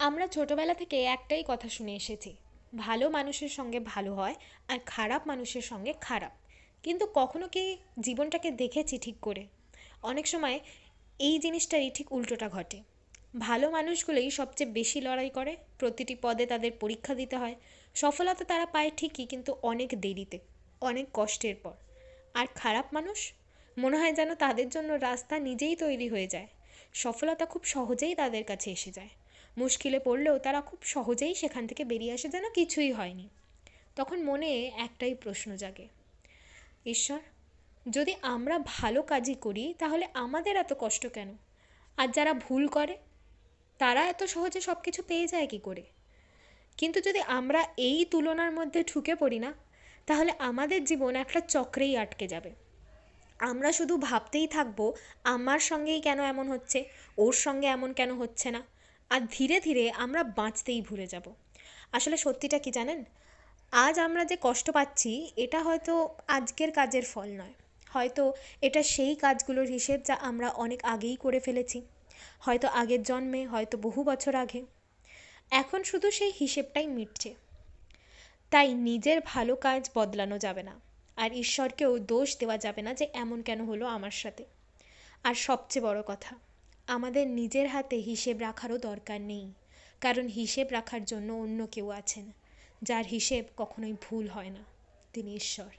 আমরা ছোটবেলা থেকে একটাই কথা শুনে এসেছি, ভালো মানুষের সঙ্গে ভালো হয় আর খারাপ মানুষের সঙ্গে খারাপ। কিন্তু কখনো কি জীবনটাকে দেখেছি ঠিক করে? অনেক সময় এই জিনিসটারই ঠিক উল্টোটা ঘটে। ভালো মানুষগুলোই সবচেয়ে বেশি লড়াই করে, প্রতিটি পদে তাদের পরীক্ষা দিতে হয়। সফলতা তারা পায় ঠিকই, কিন্তু অনেক দেরিতে, অনেক কষ্টের পর। আর খারাপ মানুষ, মনে হয় যেন তাদের জন্য রাস্তা নিজেই তৈরি হয়ে যায়। সফলতা খুব সহজেই তাদের কাছে এসে যায়, মুশকিলে পড়লেও তারা খুব সহজেই সেখান থেকে বেরিয়ে আসে যেন কিছুই হয়নি। তখন মনে একটাই প্রশ্ন জাগে, ঈশ্বর, যদি আমরা ভালো কাজই করি তাহলে আমাদের এত কষ্ট কেন? আর যারা ভুল করে তারা এত সহজে সব কিছু পেয়ে যায় কী করে? কিন্তু যদি আমরা এই তুলনার মধ্যে ঢুকে পড়ি না, তাহলে আমাদের জীবন একটা চক্রেই আটকে যাবে। আমরা শুধু ভাবতেই থাকবো, আমার সঙ্গেই কেন এমন হচ্ছে, ওর সঙ্গে এমন কেন হচ্ছে না। আর ধীরে ধীরে আমরা বাঁচতেই ভুলে যাব। আসলে সত্যিটা কি জানেন? আজ আমরা যে কষ্ট পাচ্ছি, এটা হয়তো আজকের কাজের ফল নয়। হয়তো এটা সেই কাজগুলোর হিসেব যা আমরা অনেক আগেই করে ফেলেছি। হয়তো আগের জন্মে, হয়তো বহু বছর আগে। এখন শুধু সেই হিসেবটাই মিটছে। তাই নিজের ভালো কাজ বদলানো যাবে না, আর ঈশ্বরকেও দোষ দেওয়া যাবে না যে এমন কেন হলো আমার সাথে। আর সবচেয়ে বড় কথা, আমাদের নিজের হাতে হিসেব রাখারও দরকার নেই, কারণ হিসেব রাখার জন্য অন্য কেউ আছেন, যার হিসেব কখনোই ভুল হয় না। তিনি ঈশ্বর।